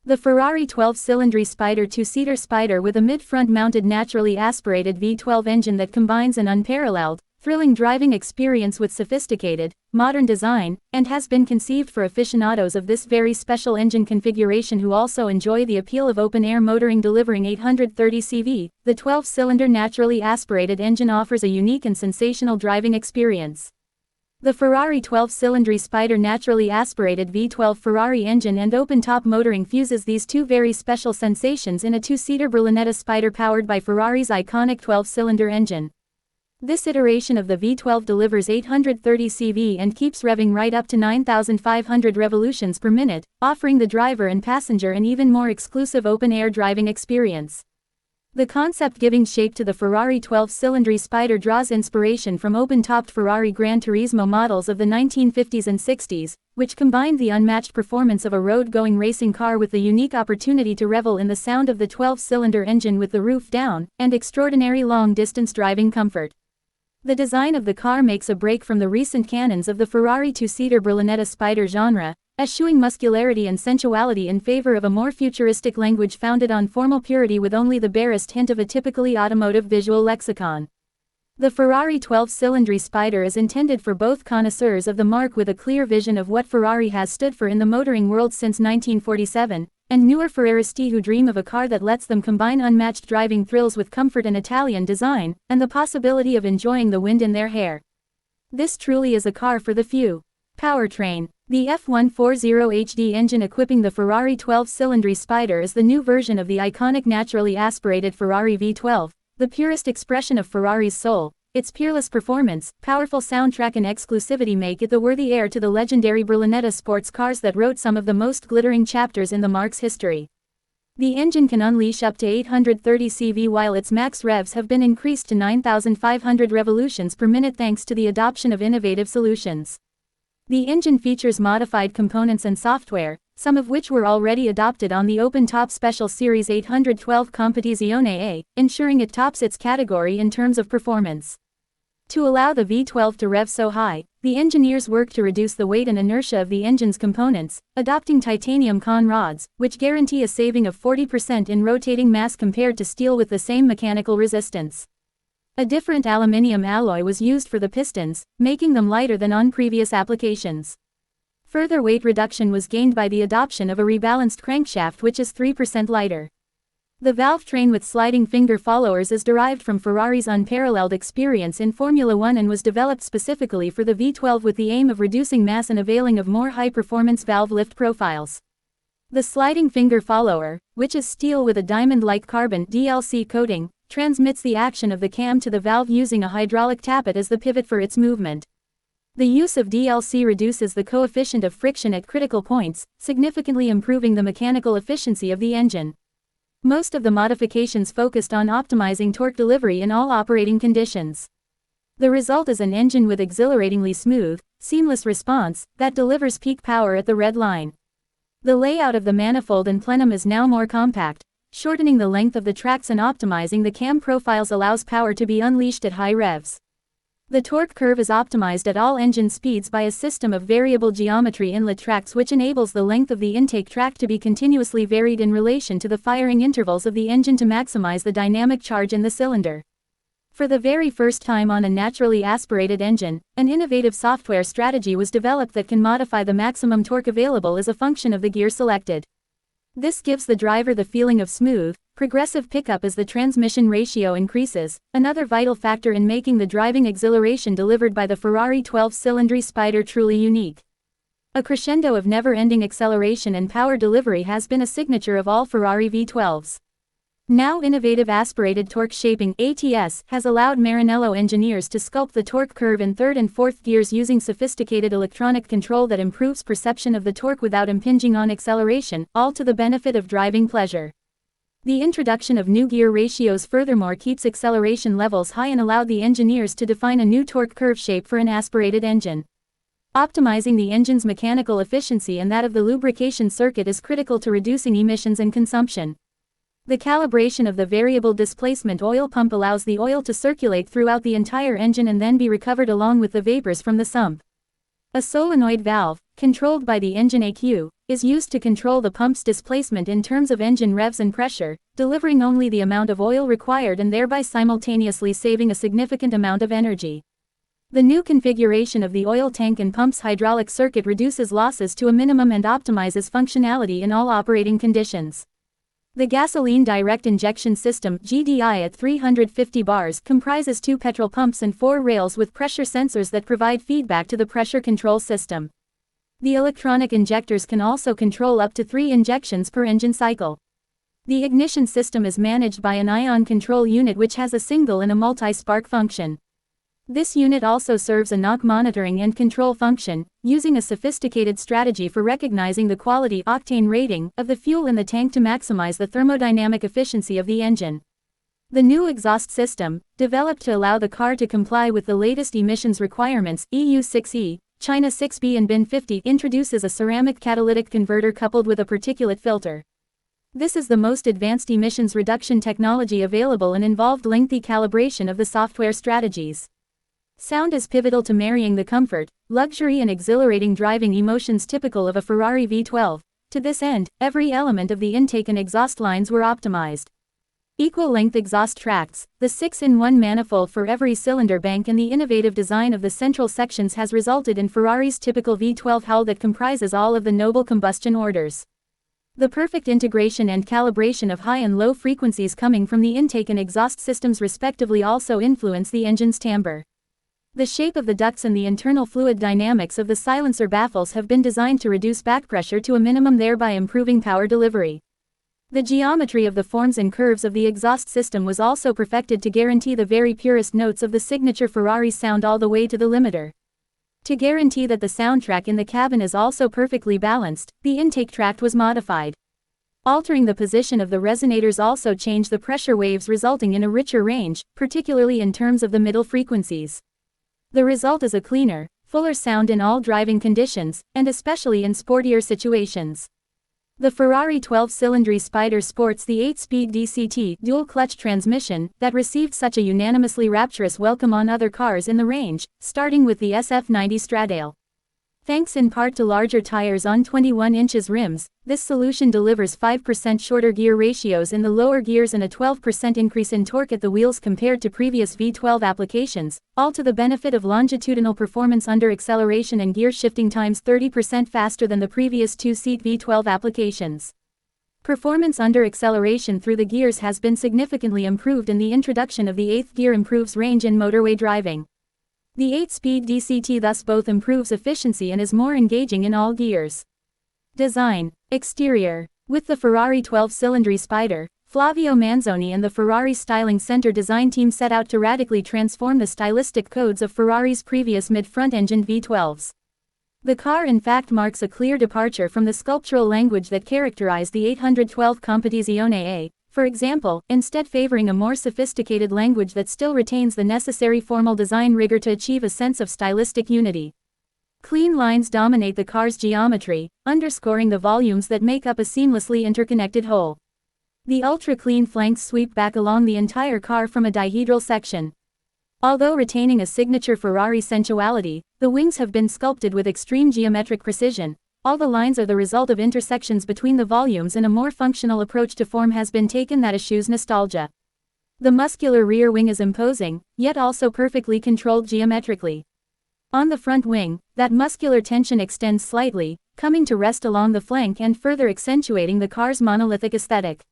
The Ferrari 12-Cilindri Spider two-seater Spider with a mid-front mounted naturally aspirated V12 engine that combines an unparalleled, thrilling driving experience with sophisticated, modern design, and has been conceived for aficionados of this very special engine configuration who also enjoy the appeal of open-air motoring. Delivering 830 CV, the 12-cylinder naturally aspirated engine offers a unique and sensational driving experience. The Ferrari 12-Cilindri Spider naturally aspirated V12 Ferrari engine and open-top motoring fuses these two very special sensations in a two-seater Berlinetta Spider powered by Ferrari's iconic 12-cylinder engine. This iteration of the V12 delivers 830 CV and keeps revving right up to 9,500 revolutions per minute, offering the driver and passenger an even more exclusive open-air driving experience. The concept giving shape to the Ferrari 12-Cilindri Spider draws inspiration from open-topped Ferrari Gran Turismo models of the 1950s and 60s, which combined the unmatched performance of a road-going racing car with the unique opportunity to revel in the sound of the 12-cylinder engine with the roof down, and extraordinary long-distance driving comfort. The design of the car makes a break from the recent canons of the Ferrari two-seater Berlinetta Spider genre, eschewing muscularity and sensuality in favor of a more futuristic language founded on formal purity with only the barest hint of a typically automotive visual lexicon. The Ferrari 12-Cilindri Spider is intended for both connoisseurs of the marque with a clear vision of what Ferrari has stood for in the motoring world since 1947, and newer Ferraristi who dream of a car that lets them combine unmatched driving thrills with comfort and Italian design, and the possibility of enjoying the wind in their hair. This truly is a car for the few. Powertrain. The F140HD engine equipping the Ferrari 12-Cilindri Spider is the new version of the iconic naturally aspirated Ferrari V12, the purest expression of Ferrari's soul. Its peerless performance, powerful soundtrack and exclusivity make it the worthy heir to the legendary Berlinetta sports cars that wrote some of the most glittering chapters in the marque's history. The engine can unleash up to 830 CV while its max revs have been increased to 9,500 revolutions per minute thanks to the adoption of innovative solutions. The engine features modified components and software, some of which were already adopted on the open-top Special Series 812 Competizione A, ensuring it tops its category in terms of performance. To allow the V12 to rev so high, the engineers worked to reduce the weight and inertia of the engine's components, adopting titanium con rods, which guarantee a saving of 40% in rotating mass compared to steel with the same mechanical resistance. A different aluminium alloy was used for the pistons, making them lighter than on previous applications. Further weight reduction was gained by the adoption of a rebalanced crankshaft which is 3% lighter. The valve train with sliding finger followers is derived from Ferrari's unparalleled experience in Formula One and was developed specifically for the V12 with the aim of reducing mass and availing of more high-performance valve lift profiles. The sliding finger follower, which is steel with a diamond-like carbon DLC coating, transmits the action of the cam to the valve using a hydraulic tappet as the pivot for its movement. The use of DLC reduces the coefficient of friction at critical points, significantly improving the mechanical efficiency of the engine. Most of the modifications focused on optimizing torque delivery in all operating conditions. The result is an engine with exhilaratingly smooth, seamless response that delivers peak power at the red line. The layout of the manifold and plenum is now more compact, shortening the length of the tracks and optimizing the cam profiles allows power to be unleashed at high revs. The torque curve is optimized at all engine speeds by a system of variable geometry inlet tracks which enables the length of the intake track to be continuously varied in relation to the firing intervals of the engine to maximize the dynamic charge in the cylinder. For the very first time on a naturally aspirated engine, an innovative software strategy was developed that can modify the maximum torque available as a function of the gear selected. This gives the driver the feeling of smooth, progressive pickup as the transmission ratio increases, another vital factor in making the driving exhilaration delivered by the Ferrari 12-Cilindri Spider truly unique. A crescendo of never-ending acceleration and power delivery has been a signature of all Ferrari V12s. Now innovative aspirated torque shaping (ATS) has allowed Maranello engineers to sculpt the torque curve in third and fourth gears using sophisticated electronic control that improves perception of the torque without impinging on acceleration, all to the benefit of driving pleasure. The introduction of new gear ratios furthermore keeps acceleration levels high and allowed the engineers to define a new torque curve shape for an aspirated engine. Optimizing the engine's mechanical efficiency and that of the lubrication circuit is critical to reducing emissions and consumption. The calibration of the variable displacement oil pump allows the oil to circulate throughout the entire engine and then be recovered along with the vapors from the sump. A solenoid valve, controlled by the engine ECU, is used to control the pump's displacement in terms of engine revs and pressure, delivering only the amount of oil required and thereby simultaneously saving a significant amount of energy. The new configuration of the oil tank and pump's hydraulic circuit reduces losses to a minimum and optimizes functionality in all operating conditions. The gasoline direct injection system (GDI) at 350 bars comprises 2 petrol pumps and 4 rails with pressure sensors that provide feedback to the pressure control system. The electronic injectors can also control up to 3 injections per engine cycle. The ignition system is managed by an ion control unit which has a single and a multi-spark function. This unit also serves a knock monitoring and control function, using a sophisticated strategy for recognizing the quality octane rating of the fuel in the tank to maximize the thermodynamic efficiency of the engine. The new exhaust system, developed to allow the car to comply with the latest emissions requirements EU 6E, China 6B and BIN 50, introduces a ceramic catalytic converter coupled with a particulate filter. This is the most advanced emissions reduction technology available and involved lengthy calibration of the software strategies. Sound is pivotal to marrying the comfort, luxury and exhilarating driving emotions typical of a Ferrari V12. To this end, every element of the intake and exhaust lines were optimized. Equal-length exhaust tracts, the 6-in-1 manifold for every cylinder bank and the innovative design of the central sections has resulted in Ferrari's typical V12 hull that comprises all of the noble combustion orders. The perfect integration and calibration of high and low frequencies coming from the intake and exhaust systems respectively also influence the engine's timbre. The shape of the ducts and the internal fluid dynamics of the silencer baffles have been designed to reduce backpressure to a minimum, thereby improving power delivery. The geometry of the forms and curves of the exhaust system was also perfected to guarantee the very purest notes of the signature Ferrari sound all the way to the limiter. To guarantee that the soundtrack in the cabin is also perfectly balanced, the intake tract was modified. Altering the position of the resonators also changed the pressure waves, resulting in a richer range, particularly in terms of the middle frequencies. The result is a cleaner, fuller sound in all driving conditions, and especially in sportier situations. The Ferrari 12Cilindri Spider sports the 8-speed DCT dual-clutch transmission that received such a unanimously rapturous welcome on other cars in the range, starting with the SF90 Stradale. Thanks in part to larger tires on 21 inches rims, this solution delivers 5% shorter gear ratios in the lower gears and a 12% increase in torque at the wheels compared to previous V12 applications, all to the benefit of longitudinal performance under acceleration and gear shifting times 30% faster than the previous 2-seat V12 applications. Performance under acceleration through the gears has been significantly improved, and the introduction of the 8th gear improves range in motorway driving. The 8-speed DCT thus both improves efficiency and is more engaging in all gears. Design. Exterior. With the Ferrari 12Cilindri Spider, Flavio Manzoni and the Ferrari Styling Center design team set out to radically transform the stylistic codes of Ferrari's previous mid-front-engined V12s. The car in fact marks a clear departure from the sculptural language that characterized the 812 Competizione A, for example, instead favoring a more sophisticated language that still retains the necessary formal design rigor to achieve a sense of stylistic unity. Clean lines dominate the car's geometry, underscoring the volumes that make up a seamlessly interconnected whole. The ultra-clean flanks sweep back along the entire car from a dihedral section. Although retaining a signature Ferrari sensuality, the wings have been sculpted with extreme geometric precision. All the lines are the result of intersections between the volumes, and a more functional approach to form has been taken that eschews nostalgia. The muscular rear wing is imposing, yet also perfectly controlled geometrically. On the front wing, that muscular tension extends slightly, coming to rest along the flank and further accentuating the car's monolithic aesthetic.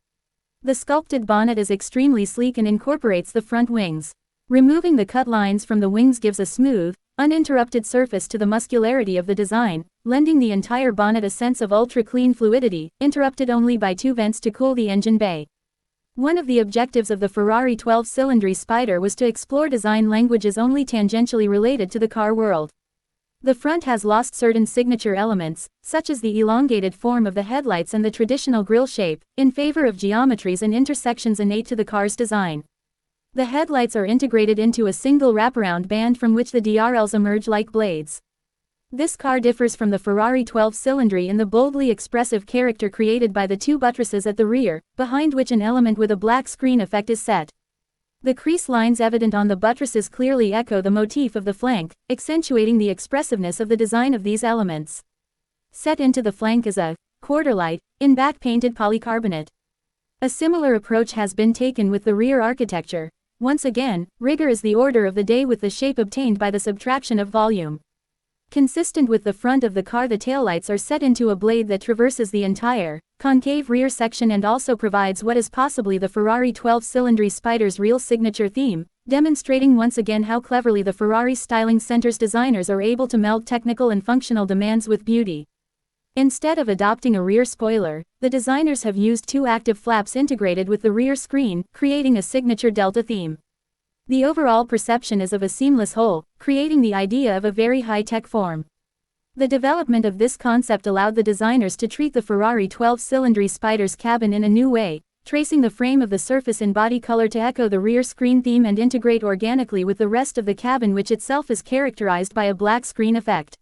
The sculpted bonnet is extremely sleek and incorporates the front wings. Removing the cut lines from the wings gives a smooth, uninterrupted surface to the muscularity of the design, lending the entire bonnet a sense of ultra-clean fluidity, interrupted only by 2 vents to cool the engine bay. One of the objectives of the Ferrari 12Cilindri Spider was to explore design languages only tangentially related to the car world. The front has lost certain signature elements, such as the elongated form of the headlights and the traditional grille shape, in favor of geometries and intersections innate to the car's design. The headlights are integrated into a single wraparound band from which the DRLs emerge like blades. This car differs from the Ferrari 12Cilindri in the boldly expressive character created by the 2 buttresses at the rear, behind which an element with a black screen effect is set. The crease lines evident on the buttresses clearly echo the motif of the flank, accentuating the expressiveness of the design of these elements. Set into the flank is a quarter light, in back painted polycarbonate. A similar approach has been taken with the rear architecture. Once again, rigor is the order of the day with the shape obtained by the subtraction of volume. Consistent with the front of the car, the taillights are set into a blade that traverses the entire concave rear section and also provides what is possibly the Ferrari 12-Cilindri Spider's real signature theme, demonstrating once again how cleverly the Ferrari styling center's designers are able to meld technical and functional demands with beauty. Instead of adopting a rear spoiler, the designers have used two active flaps integrated with the rear screen, creating a signature delta theme. The overall perception is of a seamless whole, creating the idea of a very high-tech form. The development of this concept allowed the designers to treat the Ferrari 12-Cilindri Spider's cabin in a new way, tracing the frame of the surface in body color to echo the rear screen theme and integrate organically with the rest of the cabin, which itself is characterized by a black screen effect.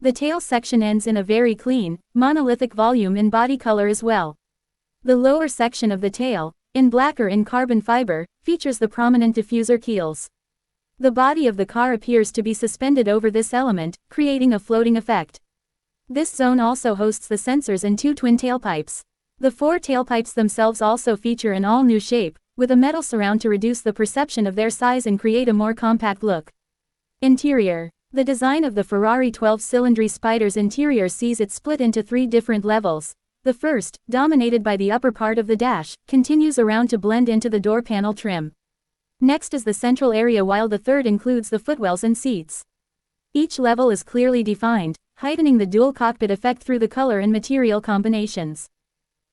The tail section ends in a very clean, monolithic volume in body color as well. The lower section of the tail, in black or in carbon fiber, features the prominent diffuser keels. The body of the car appears to be suspended over this element, creating a floating effect. This zone also hosts the sensors and two twin tailpipes. The four tailpipes themselves also feature an all-new shape, with a metal surround to reduce the perception of their size and create a more compact look. Interior. The design of the Ferrari 12-Cilindri Spider's interior sees it split into three different levels. The first, dominated by the upper part of the dash, continues around to blend into the door panel trim. Next is the central area, while the third includes the footwells and seats. Each level is clearly defined, heightening the dual cockpit effect through the color and material combinations.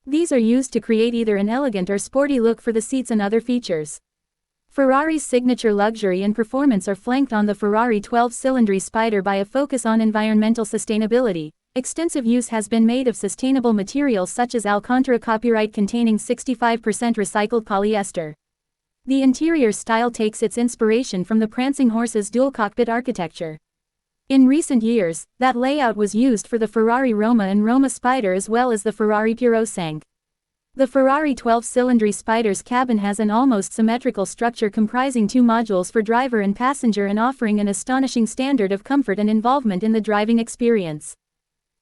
These are used to create either an elegant or sporty look for the seats and other features. Ferrari's signature luxury and performance are flanked on the Ferrari 12-Cilindri Spider by a focus on environmental sustainability. Extensive use has been made of sustainable materials such as Alcantara copyright containing 65% recycled polyester. The interior style takes its inspiration from the Prancing Horse's dual cockpit architecture. In recent years, that layout was used for the Ferrari Roma and Roma Spider as well as the Ferrari Purosangue. The Ferrari 12-Cilindri Spider's cabin has an almost symmetrical structure comprising two modules for driver and passenger and offering an astonishing standard of comfort and involvement in the driving experience.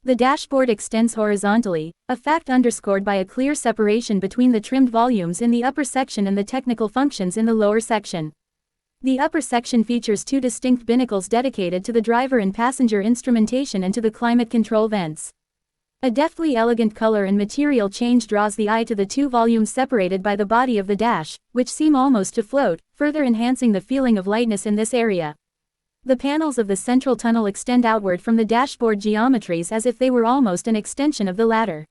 The dashboard extends horizontally, a fact underscored by a clear separation between the trimmed volumes in the upper section and the technical functions in the lower section. The upper section features two distinct binnacles dedicated to the driver and passenger instrumentation and to the climate control vents. A deftly elegant color and material change draws the eye to the two volumes separated by the body of the dash, which seem almost to float, further enhancing the feeling of lightness in this area. The panels of the central tunnel extend outward from the dashboard geometries as if they were almost an extension of the latter.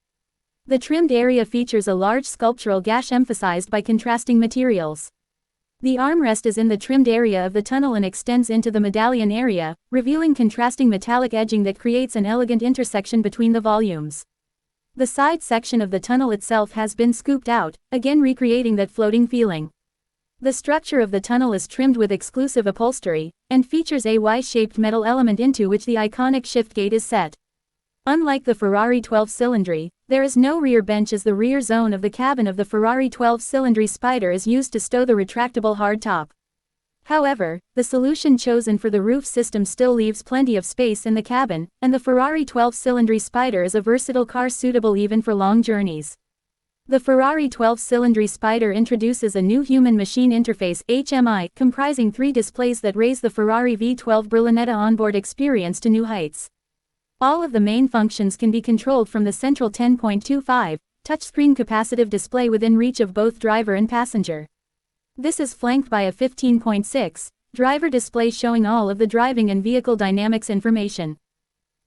The trimmed area features a large sculptural gash emphasized by contrasting materials. The armrest is in the trimmed area of the tunnel and extends into the medallion area, revealing contrasting metallic edging that creates an elegant intersection between the volumes. The side section of the tunnel itself has been scooped out, again recreating that floating feeling. The structure of the tunnel is trimmed with exclusive upholstery, and features a Y-shaped metal element into which the iconic shift gate is set. Unlike the Ferrari 12-Cilindri, there is no rear bench as the rear zone of the cabin of the Ferrari 12-Cilindri Spider is used to stow the retractable hardtop. However, the solution chosen for the roof system still leaves plenty of space in the cabin, and the Ferrari 12-Cilindri Spider is a versatile car suitable even for long journeys. The Ferrari 12-Cilindri Spider introduces a new human-machine interface (HMI) comprising three displays that raise the Ferrari V12 Berlinetta onboard experience to new heights. All of the main functions can be controlled from the central 10.25 touchscreen capacitive display within reach of both driver and passenger. This is flanked by a 15.6 driver display showing all of the driving and vehicle dynamics information.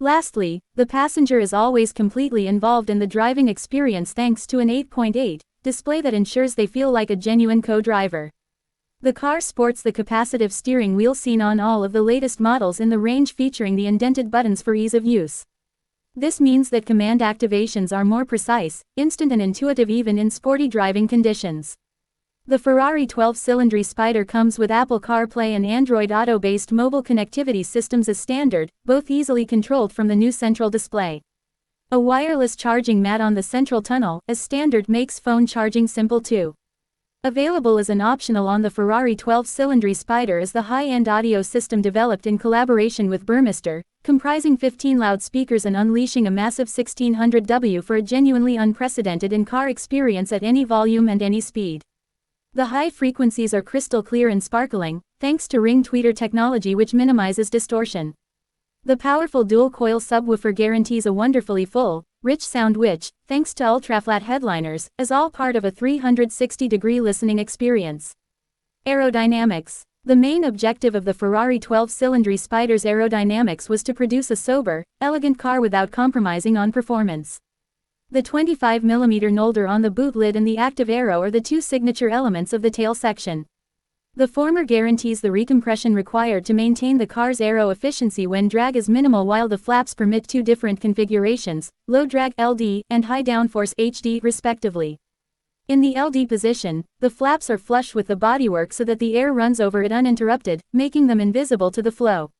Lastly, the passenger is always completely involved in the driving experience thanks to an 8.8 display that ensures they feel like a genuine co-driver. The car sports the capacitive steering wheel seen on all of the latest models in the range, featuring the indented buttons for ease of use. This means that command activations are more precise, instant and intuitive even in sporty driving conditions. The Ferrari 12-Cilindri Spider comes with Apple CarPlay and Android Auto-based mobile connectivity systems as standard, both easily controlled from the new central display. A wireless charging mat on the central tunnel, as standard, makes phone charging simple too. Available as an optional on the Ferrari 12Cilindri Spider is the high-end audio system developed in collaboration with Burmester, comprising 15 loudspeakers and unleashing a massive 1600 W for a genuinely unprecedented in-car experience at any volume and any speed. The high frequencies are crystal clear and sparkling, thanks to ring tweeter technology which minimizes distortion. The powerful dual-coil subwoofer guarantees a wonderfully full, rich sound which, thanks to ultra-flat headliners, is all part of a 360-degree listening experience. Aerodynamics. The main objective of the Ferrari 12Cilindri Spider's aerodynamics was to produce a sober, elegant car without compromising on performance. The 25mm nolder on the boot lid and the active aero are the two signature elements of the tail section. The former guarantees the recompression required to maintain the car's aero efficiency when drag is minimal, while the flaps permit two different configurations, low drag (LD) and high downforce (HD) respectively. In the LD position, the flaps are flush with the bodywork so that the air runs over it uninterrupted, making them invisible to the flow.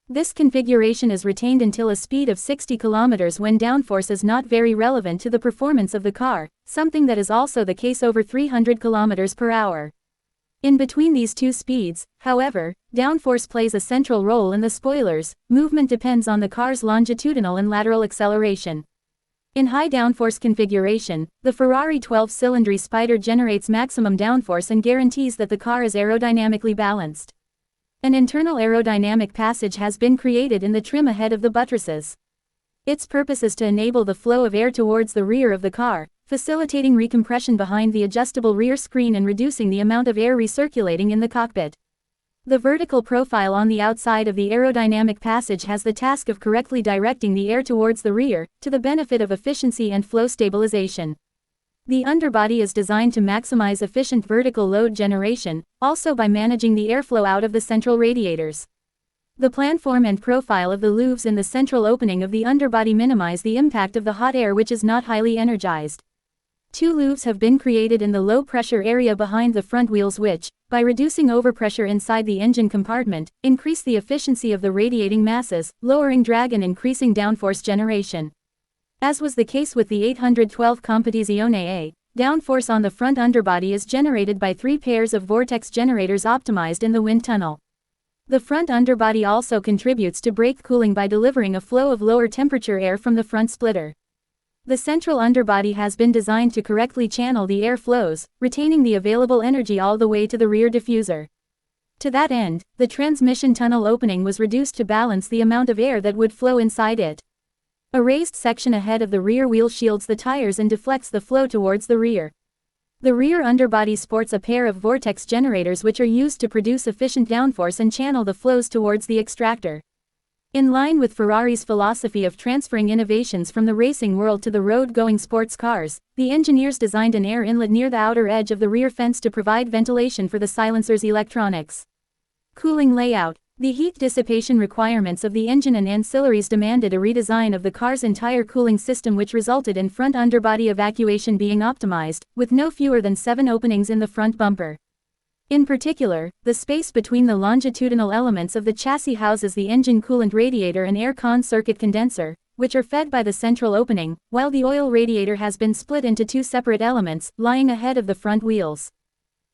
This configuration is retained until a speed of 60 km when downforce is not very relevant to the performance of the car, something that is also the case over 300 km per hour. In between these two speeds, however, downforce plays a central role in the spoilers. Movement depends on the car's longitudinal and lateral acceleration. In high downforce configuration, the Ferrari 12Cilindri Spider generates maximum downforce and guarantees that the car is aerodynamically balanced. An internal aerodynamic passage has been created in the trim ahead of the buttresses. Its purpose is to enable the flow of air towards the rear of the car, facilitating recompression behind the adjustable rear screen and reducing the amount of air recirculating in the cockpit. The vertical profile on the outside of the aerodynamic passage has the task of correctly directing the air towards the rear, to the benefit of efficiency and flow stabilization. The underbody is designed to maximize efficient vertical load generation, also by managing the airflow out of the central radiators. The planform and profile of the louve's in the central opening of the underbody minimize the impact of the hot air which is not highly energized. Two louve's have been created in the low-pressure area behind the front wheels which, by reducing overpressure inside the engine compartment, increase the efficiency of the radiating masses, lowering drag and increasing downforce generation. As was the case with the 812 Competizione A, downforce on the front underbody is generated by 3 pairs of vortex generators optimized in the wind tunnel. The front underbody also contributes to brake cooling by delivering a flow of lower temperature air from the front splitter. The central underbody has been designed to correctly channel the air flows, retaining the available energy all the way to the rear diffuser. To that end, the transmission tunnel opening was reduced to balance the amount of air that would flow inside it. A raised section ahead of the rear wheel shields the tires and deflects the flow towards the rear. The rear underbody sports a pair of vortex generators which are used to produce efficient downforce and channel the flows towards the extractor. In line with Ferrari's philosophy of transferring innovations from the racing world to the road-going sports cars, the engineers designed an air inlet near the outer edge of the rear fence to provide ventilation for the silencer's electronics. Cooling layout. The heat dissipation requirements of the engine and ancillaries demanded a redesign of the car's entire cooling system, which resulted in front underbody evacuation being optimized, with no fewer than 7 openings in the front bumper. In particular, the space between the longitudinal elements of the chassis houses the engine coolant radiator and air-con circuit condenser, which are fed by the central opening, while the oil radiator has been split into 2 separate elements, lying ahead of the front wheels.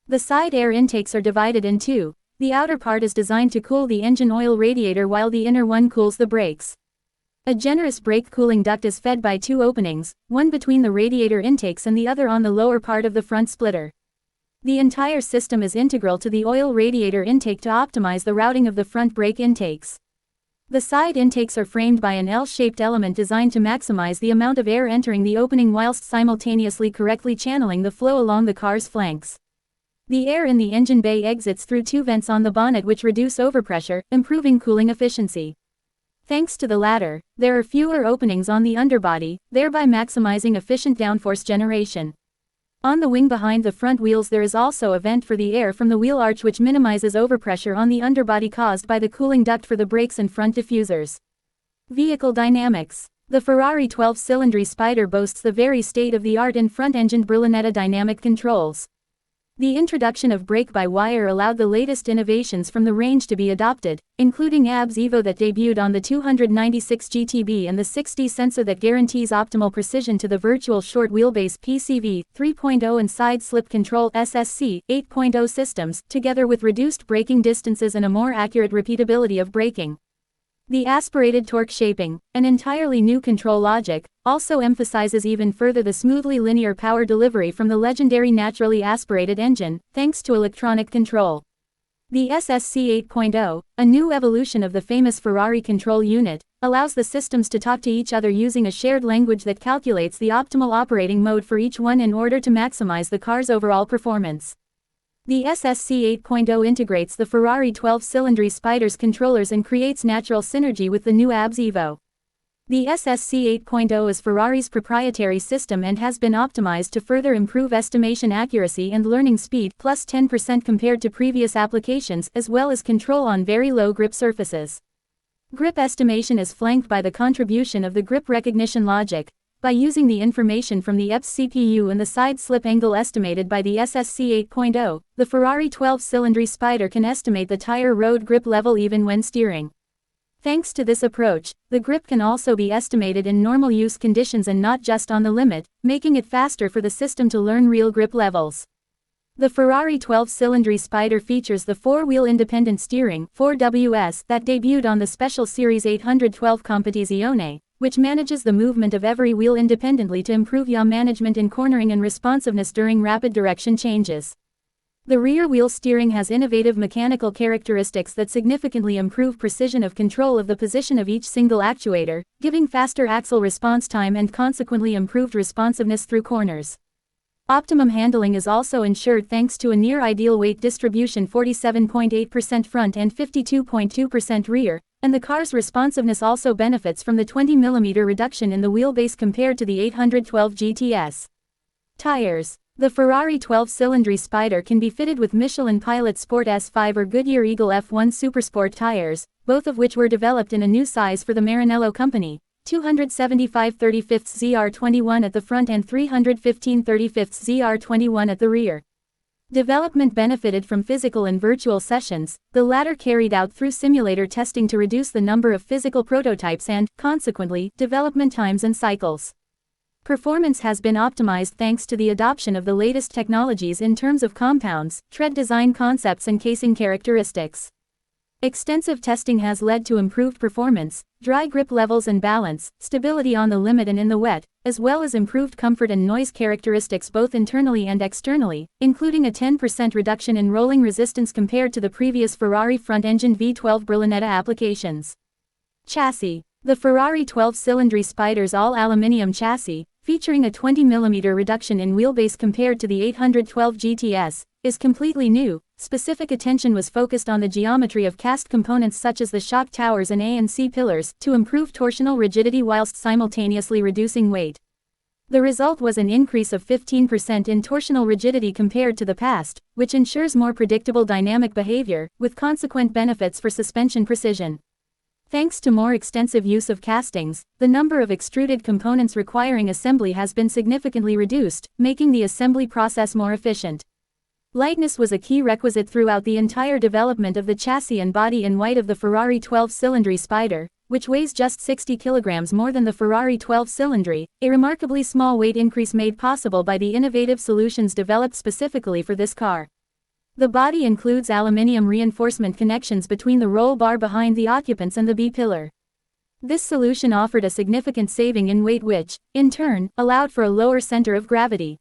The side air intakes are divided in 2. The outer part is designed to cool the engine oil radiator while the inner one cools the brakes. A generous brake cooling duct is fed by 2 openings, one between the radiator intakes and the other on the lower part of the front splitter. The entire system is integral to the oil radiator intake to optimize the routing of the front brake intakes. The side intakes are framed by an L-shaped element designed to maximize the amount of air entering the opening whilst simultaneously correctly channeling the flow along the car's flanks. The air in the engine bay exits through 2 vents on the bonnet which reduce overpressure, improving cooling efficiency. Thanks to the latter, there are fewer openings on the underbody, thereby maximizing efficient downforce generation. On the wing behind the front wheels there is also a vent for the air from the wheel arch which minimizes overpressure on the underbody caused by the cooling duct for the brakes and front diffusers. Vehicle dynamics. The Ferrari 12Cilindri Spider boasts the very state-of-the-art in front-engine Berlinetta dynamic controls. The introduction of brake-by-wire allowed the latest innovations from the range to be adopted, including ABS Evo that debuted on the 296 GTB and the 60 sensor that guarantees optimal precision to the virtual short wheelbase PCV 3.0 and side slip control SSC 8.0 systems, together with reduced braking distances and a more accurate repeatability of braking. The aspirated torque shaping, an entirely new control logic, also emphasizes even further the smoothly linear power delivery from the legendary naturally aspirated engine, thanks to electronic control. The SSC 8.0, a new evolution of the famous Ferrari control unit, allows the systems to talk to each other using a shared language that calculates the optimal operating mode for each one in order to maximize the car's overall performance. The SSC 8.0 integrates the Ferrari 12-Cilindri Spider's controllers and creates natural synergy with the new ABS Evo. The SSC 8.0 is Ferrari's proprietary system and has been optimized to further improve estimation accuracy and learning speed, plus 10% compared to previous applications, as well as control on very low grip surfaces. Grip estimation is flanked by the contribution of the grip recognition logic. By using the information from the EPS CPU and the side slip angle estimated by the SSC 8.0, the Ferrari 12-Cilindri Spider can estimate the tire road grip level even when steering. Thanks to this approach, the grip can also be estimated in normal use conditions and not just on the limit, making it faster for the system to learn real grip levels. The Ferrari 12-Cilindri Spider features the four-wheel independent steering 4WS that debuted on the Special Series 812 Competizione, which manages the movement of every wheel independently to improve yaw management in cornering and responsiveness during rapid direction changes. The rear wheel steering has innovative mechanical characteristics that significantly improve precision of control of the position of each single actuator, giving faster axle response time and consequently improved responsiveness through corners. Optimum handling is also ensured thanks to a near-ideal weight distribution 47.8% front and 52.2% rear, and the car's responsiveness also benefits from the 20mm reduction in the wheelbase compared to the 812 GTS. Tires. The Ferrari 12-Cilindri Spider can be fitted with Michelin Pilot Sport S5 or Goodyear Eagle F1 Supersport tires, both of which were developed in a new size for the Maranello company, 275/35 ZR21 at the front and 315/35 ZR21 at the rear. Development benefited from physical and virtual sessions, the latter carried out through simulator testing to reduce the number of physical prototypes and, consequently, development times and cycles. Performance has been optimized thanks to the adoption of the latest technologies in terms of compounds, tread design concepts and casing characteristics. Extensive testing has led to improved performance, dry grip levels and balance, stability on the limit and in the wet, as well as improved comfort and noise characteristics both internally and externally, including a 10% reduction in rolling resistance compared to the previous Ferrari front-engine V12 Berlinetta applications. Chassis. The Ferrari 12-Cilindri Spider's all-aluminium chassis, featuring a 20mm reduction in wheelbase compared to the 812 GTS, is completely new. Specific attention was focused on the geometry of cast components such as the shock towers and A and C pillars to improve torsional rigidity whilst simultaneously reducing weight. The result was an increase of 15% in torsional rigidity compared to the past, which ensures more predictable dynamic behavior, with consequent benefits for suspension precision. Thanks to more extensive use of castings, the number of extruded components requiring assembly has been significantly reduced, making the assembly process more efficient. Lightness was a key requisite throughout the entire development of the chassis and body in white of the Ferrari 12-Cilindri Spider, which weighs just 60 kilograms more than the Ferrari 12-Cilindri, a remarkably small weight increase made possible by the innovative solutions developed specifically for this car. The body includes aluminium reinforcement connections between the roll bar behind the occupants and the B-pillar. This solution offered a significant saving in weight which, in turn, allowed for a lower center of gravity.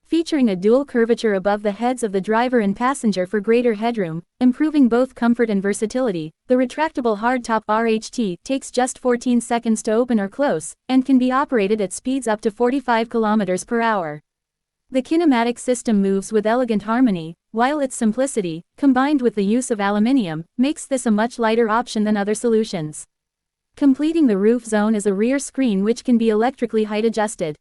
Featuring a dual curvature above the heads of the driver and passenger for greater headroom, improving both comfort and versatility, the retractable hardtop RHT takes just 14 seconds to open or close, and can be operated at speeds up to 45 km per hour. The kinematic system moves with elegant harmony, while its simplicity, combined with the use of aluminium, makes this a much lighter option than other solutions. Completing the roof zone is a rear screen which can be electrically height adjusted.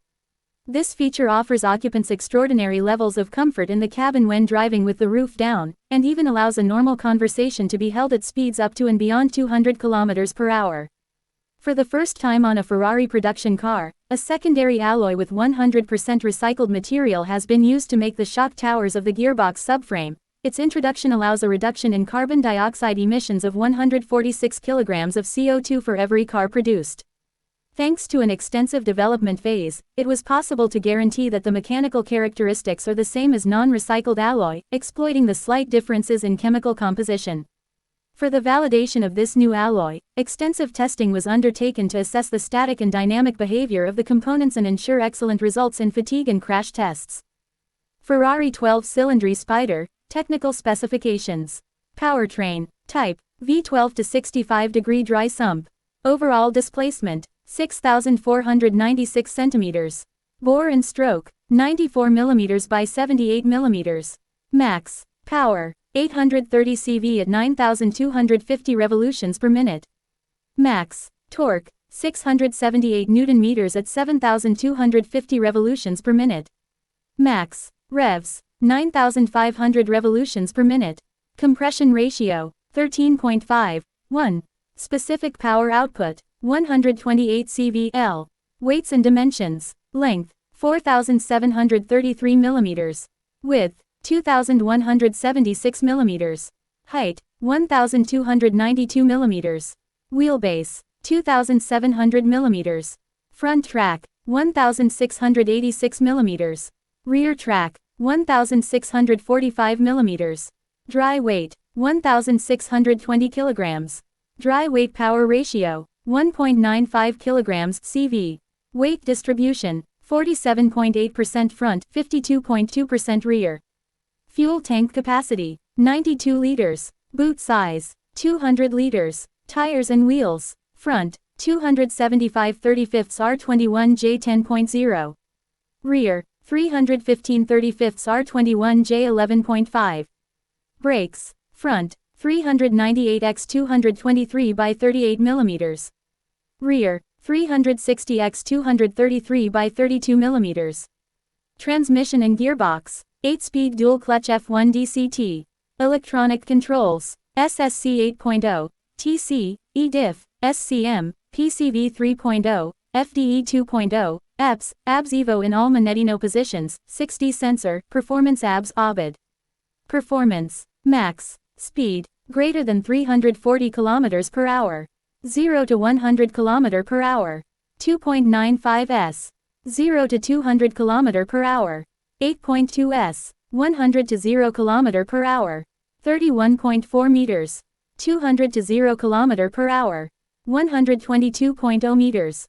This feature offers occupants extraordinary levels of comfort in the cabin when driving with the roof down, and even allows a normal conversation to be held at speeds up to and beyond 200 km per hour. For the first time on a Ferrari production car, A secondary alloy with 100% recycled material has been used to make the shock towers of the gearbox subframe. Its introduction allows a reduction in carbon dioxide emissions of 146 kilograms of CO2 for every car produced. Thanks to an extensive development phase, it was possible to guarantee that the mechanical characteristics are the same as non-recycled alloy, exploiting the slight differences in chemical composition. For the validation of this new alloy, extensive testing was undertaken to assess the static and dynamic behavior of the components and ensure excellent results in fatigue and crash tests. Ferrari 12-Cilindri Spider, technical specifications. Powertrain, type, V12 to 65-degree dry sump. Overall displacement, 6,496 centimeters. Bore and stroke, 94 mm by 78 mm. Max power, 830 CV at 9,250 revolutions per minute. Max torque, 678 Nm at 7,250 revolutions per minute. Max revs, 9,500 revolutions per minute. Compression ratio, 13.5, 1. Specific power output, 128 cv/L. Weights and dimensions. Length, 4,733 mm. Width, 2,176 mm. Height, 1,292 mm. Wheelbase, 2,700 mm. Front track, 1,686 mm. Rear track, 1,645 mm. Dry weight, 1,620 kg. Dry weight power ratio, 1.95 kg CV. Weight distribution, 47.8% front, 52.2% rear. Fuel tank capacity, 92 liters. Boot size, 200 liters. Tires and wheels, front, 275 35ths R21J 10.0. Rear, 315 35ths R21J 11.5. Brakes, front, 398x 223 by 38 mm. Rear, 360x 233 by 32 mm. Transmission and gearbox, 8-speed dual-clutch F1 DCT. Electronic controls, SSC 8.0, TC, eDiff, SCM, PCV 3.0, FDE 2.0, EPS, ABS Evo in all Magnetino positions, 6D sensor, performance ABS OBID. Performance, max, speed, greater than 340 km per hour. 0 to 100 km per hour. 2.95 s. 0 to 200 km per hour. 8.2 s. 100 to 0 km per hour. 31.4 meters. 200 to 0 km per hour. 122.0 meters.